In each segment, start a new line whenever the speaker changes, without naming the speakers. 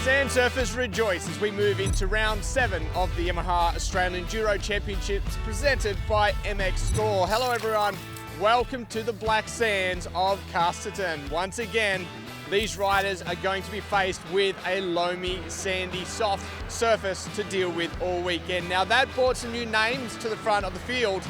Sand surfers rejoice as we move into round 7 of the Yamaha Australia Enduro Championships presented by MXstore. Hello everyone, welcome to the black sands of Casterton. Once again, these riders are going to be faced with a loamy, sandy, soft surface to deal with all weekend. Now that brought some new names to the front of the field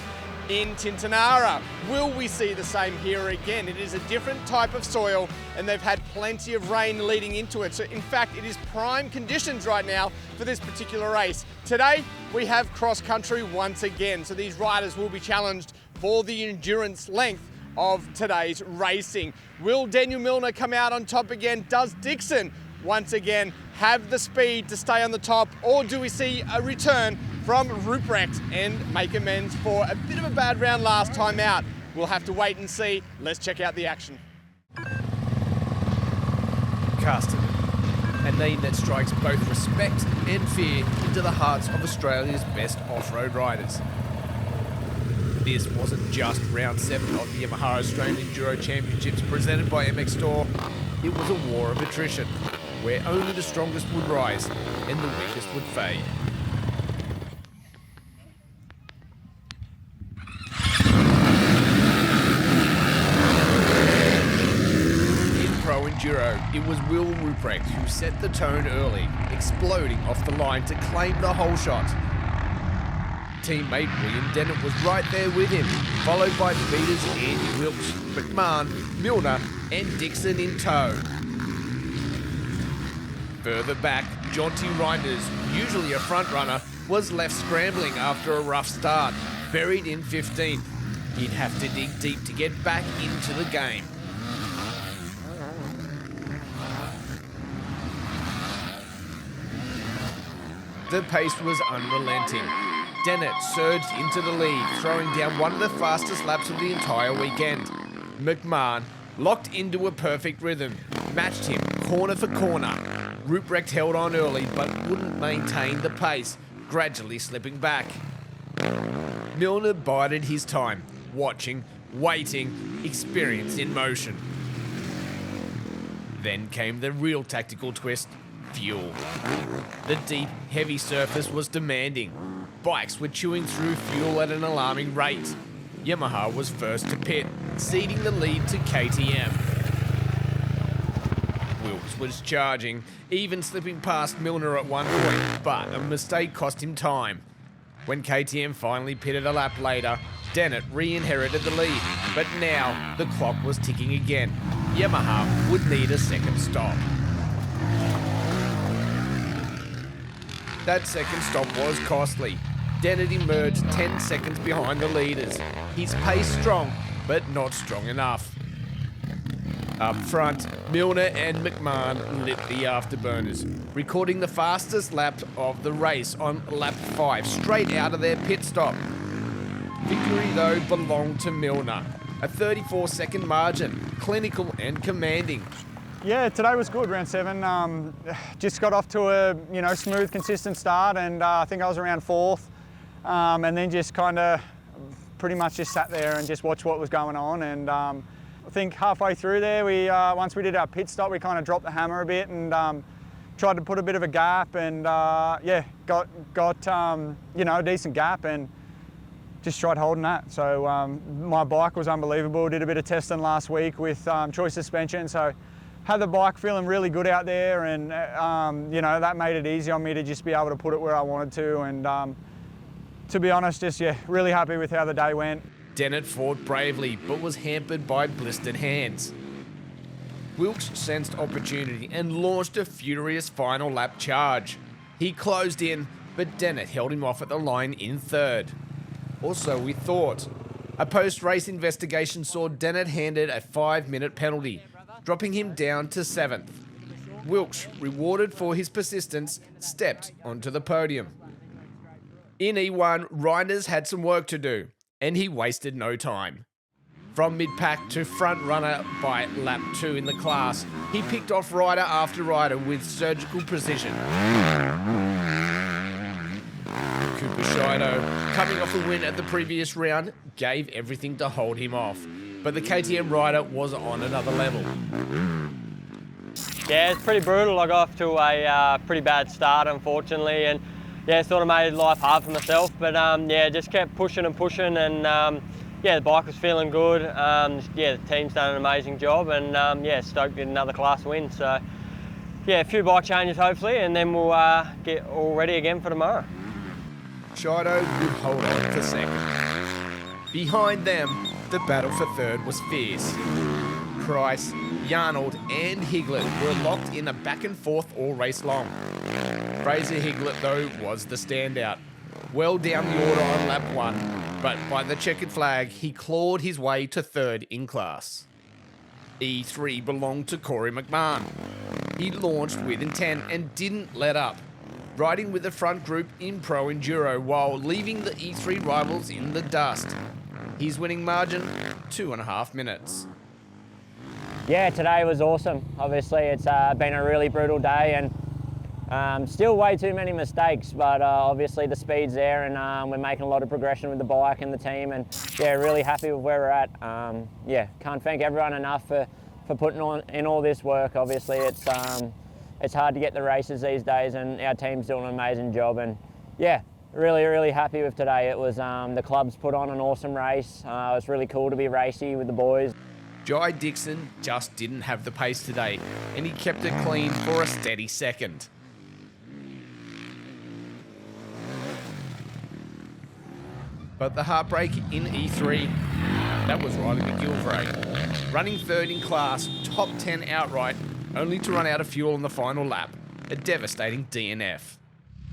in Tintinara. Will we see the same here again? It is a different type of soil and they've had plenty of rain leading into it. So in fact, it is prime conditions right now for this particular race. Today, we have cross country once again. So these riders will be challenged for the endurance length of today's racing. Will Daniel Milner come out on top again? Does Dixon once again have the speed to stay on the top, or do we see a return from Ruprecht and make amends for a bit of a bad round last time out? We'll have to wait and see. Let's check out the action.
Casterton, a name that strikes both respect and fear into the hearts of Australia's best off-road riders. This wasn't just round 7 of the Yamaha Australia Enduro Championships presented by MXstore. It was a war of attrition, where only the strongest would rise and the weakest would fade. In Pro Enduro, it was Will Ruprecht who set the tone early, exploding off the line to claim the whole shot. Teammate William Dennett was right there with him, followed by beaters Andy Wilkes, McMahon, Milner and Dixon in tow. Further back, Jonty Reinders, usually a front runner, was left scrambling after a rough start, buried in 15th. He'd have to dig deep to get back into the game. The pace was unrelenting. Dennett surged into the lead, throwing down one of the fastest laps of the entire weekend. McMahon locked into a perfect rhythm, matched him corner for corner. Ruprecht held on early but wouldn't maintain the pace, gradually slipping back. Milner bided his time, watching, waiting, experience in motion. Then came the real tactical twist: fuel. The deep, heavy surface was demanding. Bikes were chewing through fuel at an alarming rate. Yamaha was first to pit, ceding the lead to KTM. Wilkes was charging, even slipping past Milner at one point, but a mistake cost him time. When KTM finally pitted a lap later, Dennett re-inherited the lead, but now the clock was ticking again. Yamaha would need a second stop. That second stop was costly. Dennett emerged 10 seconds behind the leaders. His pace strong, but not strong enough. Up front, Milner and McMahon lit the afterburners, recording the fastest lap of the race on lap 5, straight out of their pit stop. Victory, though, belonged to Milner. A 34-second margin, clinical and commanding.
Yeah, today was good, round 7. Just got off to a smooth, consistent start, and I think I was around 4th. And then just kind of pretty much just sat there and just watched what was going on. And I think halfway through there, we once we did our pit stop, we kind of dropped the hammer a bit and tried to put a bit of a gap, and got a decent gap and just tried holding that. So my bike was unbelievable. Did a bit of testing last week with choice suspension, so had the bike feeling really good out there, and that made it easy on me to just be able to put it where I wanted to. And to be honest, really happy with how the day went.
Dennett fought bravely, but was hampered by blistered hands. Wilkes sensed opportunity and launched a furious final lap charge. He closed in, but Dennett held him off at the line in 3rd. Or so we thought. A post-race investigation saw Dennett handed a 5-minute penalty, dropping him down to 7th. Wilkes, rewarded for his persistence, stepped onto the podium. In E1, Reinders had some work to do, and he wasted no time. From mid-pack to front runner by lap 2 in the class, he picked off rider after rider with surgical precision. Cooper Shido, coming off a win at the previous round, gave everything to hold him off, but the KTM rider was on another level.
Yeah, it's pretty brutal. I got off to a pretty bad start, unfortunately, and yeah, sort of made life hard for myself. But yeah, just kept pushing and pushing, and yeah, the bike was feeling good. Yeah, the team's done an amazing job, and yeah, stoked in another class win. So yeah, a few bike changes hopefully, and then we'll get all ready again for tomorrow.
Shido would hold on for second. Behind them, the battle for third was fierce. Price, Yarnold and Higlet were locked in a back and forth all race long. Fraser Higlet, though, was the standout. Well down the order on lap 1, but by the checkered flag, he clawed his way to third in class. E3 belonged to Corey McMahon. He launched with intent and didn't let up, riding with the front group in Pro Enduro while leaving the E3 rivals in the dust. His winning margin, 2.5 minutes.
Yeah, today was awesome. Obviously, it's been a really brutal day and still way too many mistakes, but obviously the speed's there and we're making a lot of progression with the bike and the team, and yeah, really happy with where we're at. Yeah, can't thank everyone enough for putting in all this work. Obviously, it's hard to get the races these days, and our team's doing an amazing job, and yeah, really happy with today. It was, the club's put on an awesome race. It was really cool to be racy with the boys.
Jai Dixon just didn't have the pace today, and he kept it clean for a steady second. But the heartbreak in E3, that was Riley McGilvray. Running third in class, top 10 outright, only to run out of fuel on the final lap. A devastating DNF.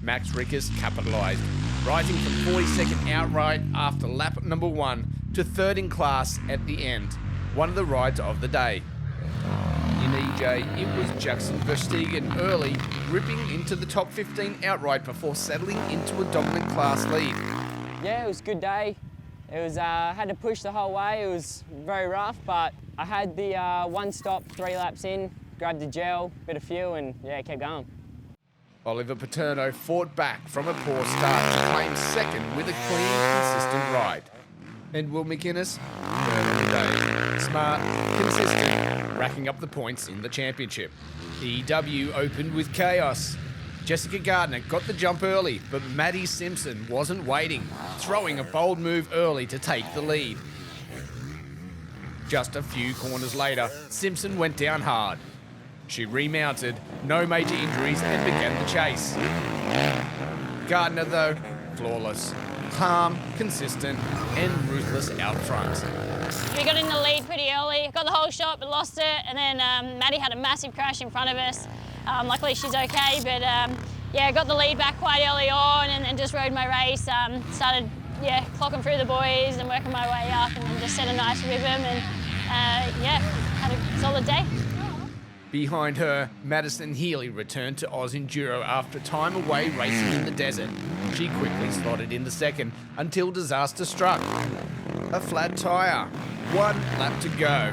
Max Rickers capitalised, rising from 42nd outright after lap number 1 to third in class at the end. One of the rides of the day. In EJ, it was Jackson Verstegen early, ripping into the top 15 outright before settling into a dominant class lead.
Yeah, it was a good day. It was had to push the whole way. It was very rough, but I had the one stop, 3 laps in, grabbed the gel, bit of fuel, and yeah, kept going.
Oliver Paterno fought back from a poor start to claim second with a clean, consistent ride. And Will McInnes, third in the day. Smart, consistent, racking up the points in the championship. EW opened with chaos. Jessica Gardner got the jump early, but Maddie Simpson wasn't waiting, throwing a bold move early to take the lead. Just a few corners later, Simpson went down hard. She remounted, no major injuries, and began the chase. Gardner, though, flawless. Calm, consistent, and ruthless out front.
We got in the lead pretty early, got the whole shot but lost it, and then Maddie had a massive crash in front of us. Luckily she's okay, but yeah, got the lead back quite early on and just rode my race. Started clocking through the boys and working my way up, and then just set a nice rhythm, and yeah, had a solid day.
Behind her, Madison Healy returned to AusEnduro after time away racing in the desert. She quickly slotted in the second until disaster struck. A flat tyre, 1 lap to go,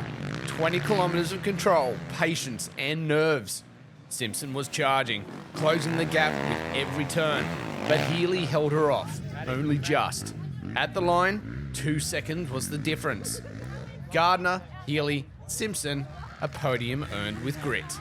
20 kilometres of control, patience and nerves. Simpson was charging, closing the gap with every turn, but Healy held her off, only just. At the line, 2 seconds was the difference. Gardner, Healy, Simpson, a podium earned with grit.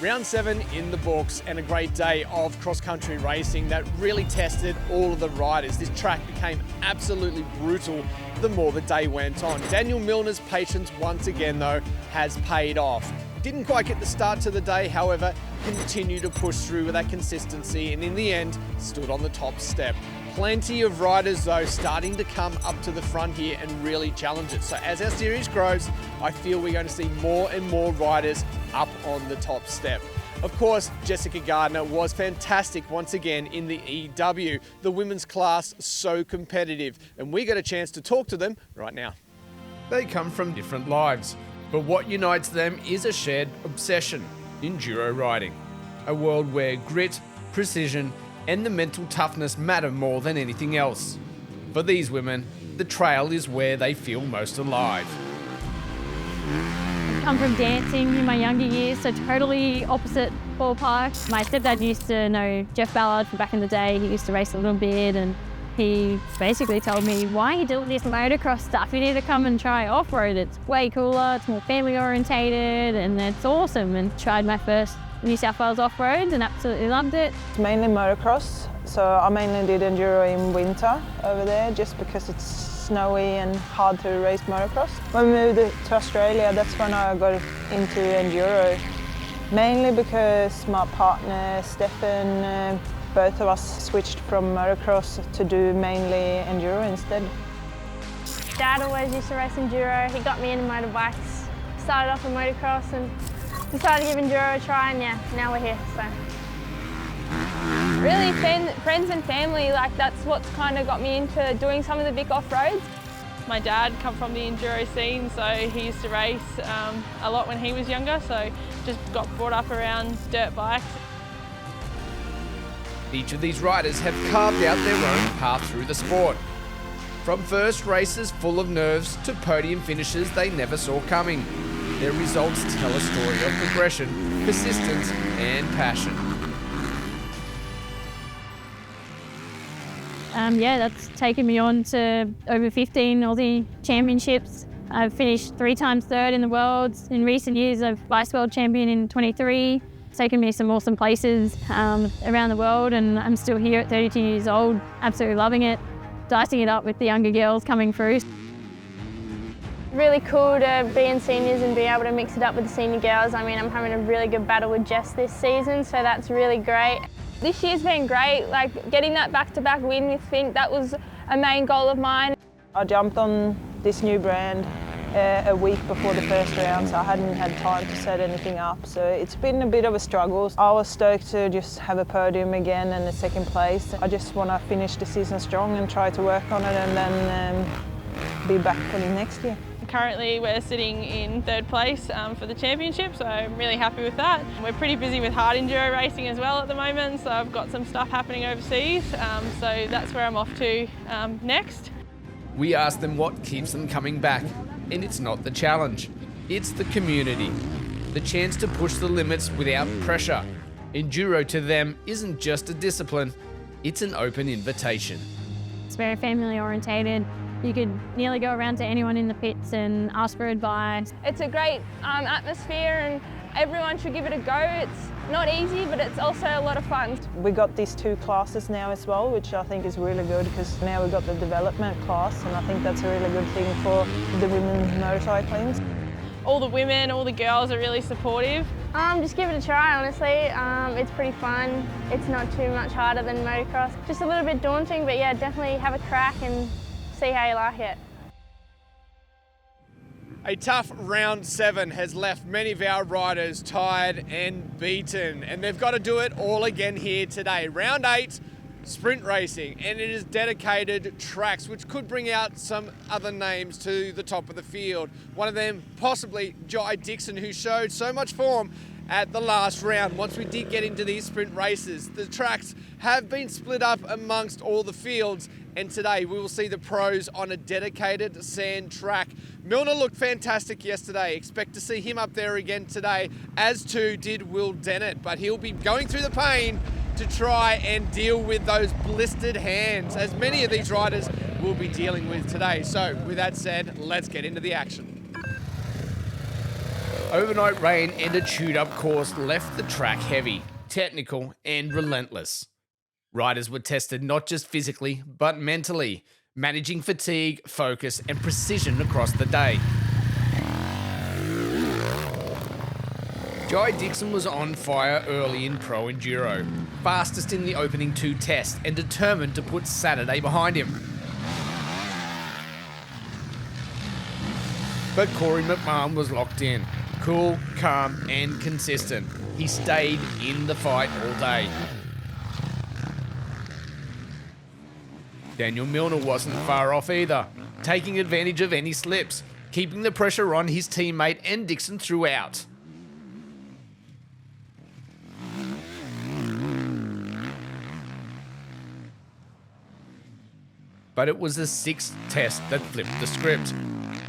Round 7 in the books, and a great day of cross-country racing that really tested all of the riders. This track became absolutely brutal the more the day went on. Daniel Milner's patience once again, though, has paid off. Didn't quite get the start to the day, however, continued to push through with that consistency, and in the end, stood on the top step. Plenty of riders, though, starting to come up to the front here and really challenge it. So as our series grows, I feel we're going to see more and more riders up on the top step. Of course, Jessica Gardner was fantastic once again in the EW. The women's class, so competitive, and we get a chance to talk to them right now.
They come from different lives, but what unites them is a shared obsession, enduro riding. A world where grit, precision, and the mental toughness matter more than anything else. For these women, the trail is where they feel most alive.
I come from dancing in my younger years, so totally opposite ballpark. My stepdad used to know Jeff Ballard from back in the day. He used to race a little bit, and He basically told me, why are you doing this motocross stuff? You need to come and try off-road. It's way cooler, it's more family orientated, and it's awesome. And tried my first New South Wales off-road and absolutely loved it.
It's mainly motocross, so I mainly did enduro in winter over there just because it's snowy and hard to race motocross. When we moved to Australia, that's when I got into enduro. Mainly because my partner, Stefan, both of us switched from motocross to do mainly enduro instead.
Dad always used to race enduro. He got me into motorbikes. Started off in motocross and decided to give enduro a try, and yeah, now we're here. So really, friends and family, like that's what's kind of got me into doing some of the big off-roads.
My dad come from the enduro scene, so he used to race a lot when he was younger, so just got brought up around dirt bikes.
Each of these riders have carved out their own path through the sport. From first races full of nerves to podium finishes they never saw coming. Their results tell a story of progression, persistence and passion.
Yeah, that's taken me on to over 15 Aussie championships. I've finished 3 times third in the world. In recent years, I've vice world champion in 23. It's taken me some awesome places around the world, and I'm still here at 32 years old, absolutely loving it, dicing it up with the younger girls coming through.
Really cool to be in seniors and be able to mix it up with the senior girls. I mean, I'm having a really good battle with Jess this season, so that's really great. This year's been great, like getting that back-to-back win with Fink, that was a main goal of mine.
I jumped on this new brand a week before the first round, so I hadn't had time to set anything up. So it's been a bit of a struggle. I was stoked to just have a podium again and a second place. I just want to finish the season strong and try to work on it and then be back for the next year.
Currently we're sitting in 3rd place for the championship, so I'm really happy with that. We're pretty busy with hard enduro racing as well at the moment, so I've got some stuff happening overseas, so that's where I'm off to next.
We asked them what keeps them coming back, and it's not the challenge, it's the community. The chance to push the limits without pressure. Enduro to them isn't just a discipline, it's an open invitation.
It's very family orientated. You could nearly go around to anyone in the pits and ask for advice.
It's a great atmosphere and everyone should give it a go. It's not easy, but it's also a lot of fun.
We got these 2 classes now as well, which I think is really good because now we've got the development class, and I think that's a really good thing for the women's motorcycling.
All the women, all the girls are really supportive.
Just give it a try, honestly. It's pretty fun. It's not too much harder than motocross. Just a little bit daunting, but yeah, definitely have a crack and see how you like it.
A tough round 7 has left many of our riders tired and beaten, and they've got to do it all again here today. Round 8, sprint racing, and it is dedicated tracks, which could bring out some other names to the top of the field. One of them possibly Jai Dixon, who showed so much form at the last round. Once we did get into these sprint races, the tracks have been split up amongst all the fields, and today we will see the pros on a dedicated sand track. Milner looked fantastic yesterday. Expect to see him up there again today, as too did Will Dennett, but he'll be going through the pain to try and deal with those blistered hands, as many of these riders will be dealing with today. So with that said, let's get into the action.
Overnight rain and a chewed-up course left the track heavy, technical and relentless. Riders were tested not just physically, but mentally, managing fatigue, focus and precision across the day. Jai Dixon was on fire early in Pro Enduro, fastest in the opening 2 tests and determined to put Saturday behind him. But Corey McMahon was locked in. Cool, calm and consistent. He stayed in the fight all day. Daniel Milner wasn't far off either, taking advantage of any slips, keeping the pressure on his teammate and Dixon throughout. But it was the 6th test that flipped the script.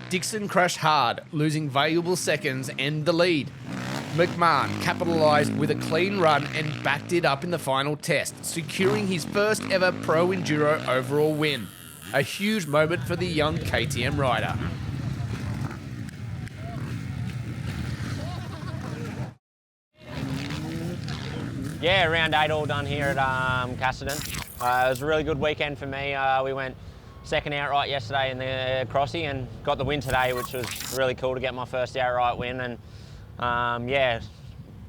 Dixon crashed hard, losing valuable seconds and the lead. McMahon capitalised with a clean run and backed it up in the final test, securing his first ever Pro Enduro overall win. A huge moment for the young KTM rider.
Yeah, round 8 all done here at Casterton. It was a really good weekend for me. We went second outright yesterday in the crossy and got the win today, which was really cool to get my first outright win. And yeah,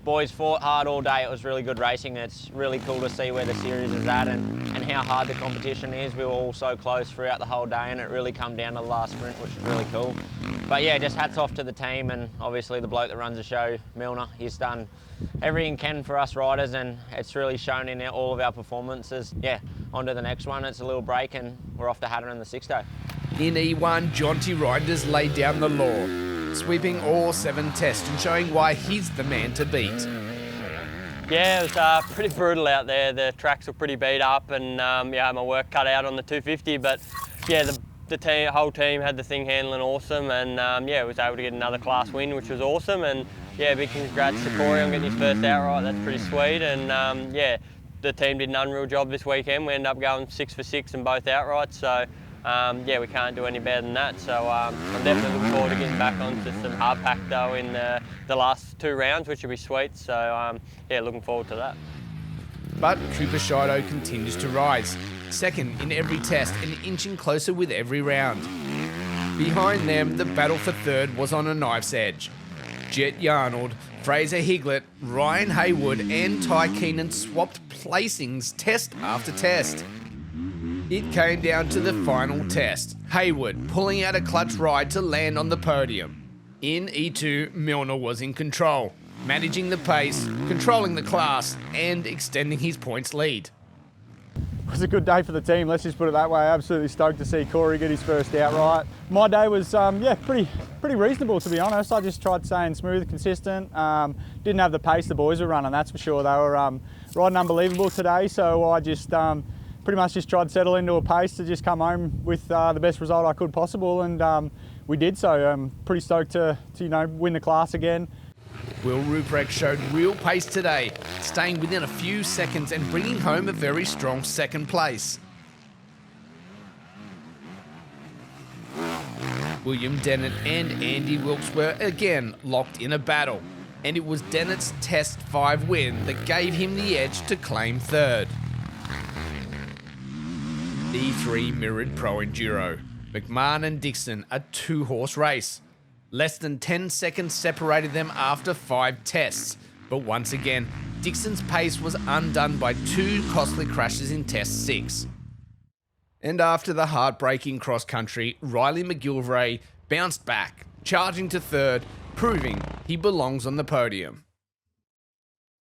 boys fought hard all day. It was really good racing. It's really cool to see where the series is at and how hard the competition is. We were all so close throughout the whole day, and it really come down to the last sprint, which was really cool. But yeah, just hats off to the team and obviously the bloke that runs the show, Milner. He's done everything he can for us riders, and it's really shown in all of our performances. Yeah, on to the next one. It's a little break and we're off to Hatter in the 6-day.
In E1, Jonty Reinders laid down the law, sweeping all 7 tests and showing why he's the man to beat.
Yeah, it was pretty brutal out there. The tracks were pretty beat up, and yeah, I had my work cut out on the 250. But yeah, the whole team had the thing handling awesome, and yeah, was able to get another class win, which was awesome. And yeah, big congrats to Corey on getting his first outright. That's pretty sweet. And yeah, the team did an unreal job this weekend. We ended up going 6 for 6 in both outrights. So yeah, we can't do any better than that. So I'm definitely looking forward to getting back onto some hard pack though in the last 2 rounds, which will be sweet. So yeah, looking forward to that.
But Cooper Shido continues to rise, second in every test and inching closer with every round. Behind them, the battle for third was on a knife's edge. Jet Yarnold, Fraser Higlett, Ryan Haywood and Ty Keenan swapped placings test after test. It came down to the final test, Haywood pulling out a clutch ride to land on the podium. In E2, Milner was in control, managing the pace, controlling the class and extending his points lead.
It was a good day for the team, let's just put it that way. Absolutely stoked to see Corey get his first outright. My day was yeah, pretty reasonable, to be honest. I just tried staying smooth, consistent. Didn't have the pace the boys were running, that's for sure. They were riding unbelievable today, so I just pretty much just tried to settle into a pace to just come home with the best result I could possible, and we did so. I'm pretty stoked to you know, win the class again.
Will Ruprecht showed real pace today, staying within a few seconds and bringing home a very strong second place. William Dennett and Andy Wilkes were again locked in a battle, and it was Dennett's Test 5 win that gave him the edge to claim third. E3 mirrored Pro Enduro. McMahon and Dixon, a 2-horse race. Less than 10 seconds separated them after 5 tests, but once again, Dixon's pace was undone by 2 costly crashes in Test 6. And after the heartbreaking cross-country, Riley McGilvray bounced back, charging to third, proving he belongs on the podium.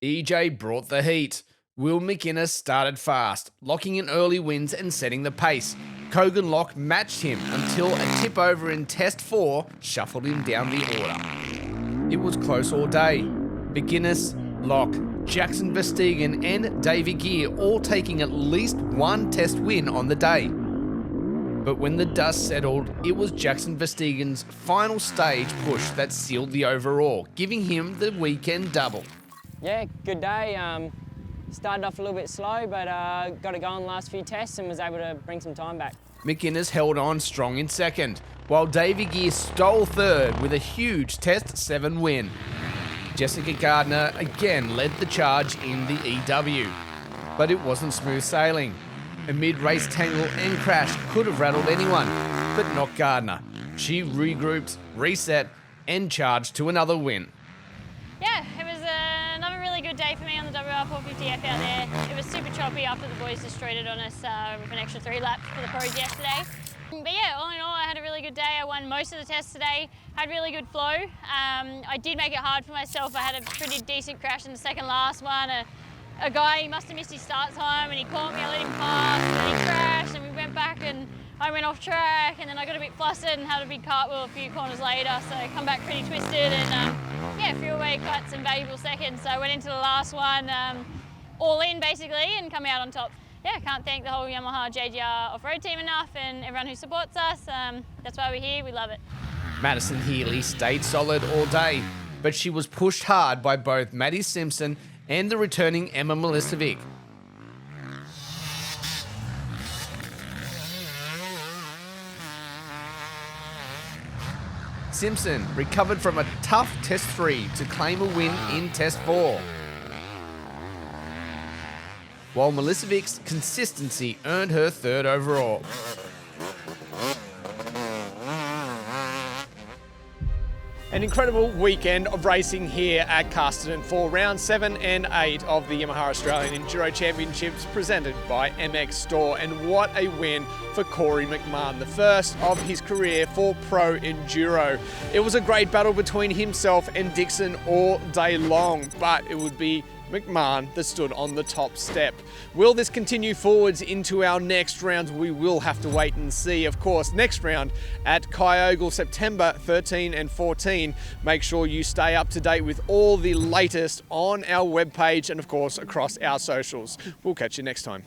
EJ brought the heat. Will McInnes started fast, locking in early wins and setting the pace. Kogan Locke matched him until a tip over in Test 4 shuffled him down the order. It was close all day. McInnes, Locke, Jackson Verstegen and Davey Gear all taking at least 1 test win on the day. But when the dust settled, it was Jackson Verstegen's final stage push that sealed the overall, giving him the weekend double.
Yeah, good day. Started off a little bit slow, but got it going the last few tests and was able to bring some time back.
McInnes held on strong in second, while Davey Gear stole third with a huge Test 7 win. Jessica Gardner again led the charge in the EW, but it wasn't smooth sailing. A mid-race tangle and crash could have rattled anyone, but not Gardner. She regrouped, reset, and charged to another win.
Yeah, it was another really good day for me on the WR450F out there. It was super choppy after the boys destroyed it on us with an extra 3 laps for the pros yesterday. But yeah, all in all, I had a really good day. I won most of the tests today, had really good flow. I did make it hard for myself. I had a pretty decent crash in the second last one. A guy, he must have missed his start time and he caught me, I let him pass, and then he crashed and we went back and I went off track, and then I got a bit flustered and had a big cartwheel a few corners later, so I come back pretty twisted and yeah, threw away quite some valuable seconds. So I went into the last one all in basically and come out on top. Yeah, can't thank the whole Yamaha JGR off-road team enough and everyone who supports us. That's why we're here, we love it.
Madison Healy stayed solid all day, but she was pushed hard by both Maddie Simpson and the returning Emma Milicevic. Simpson recovered from a tough Test 3 to claim a win in Test 4. While Milicevic's consistency earned her 3rd overall.
An incredible weekend of racing here at Casterton for round 7 and 8 of the Yamaha Australian Enduro Championships presented by MXstore. And what a win for Corey McMahon, the first of his career for Pro Enduro. It was a great battle between himself and Dixon all day long, but it would be McMahon that stood on the top step. Will this continue forwards into our next rounds? We will have to wait and see. Of course, next round at Kyogle, September 13 and 14. Make sure you stay up to date with all the latest on our webpage and of course across our socials. We'll catch you next time.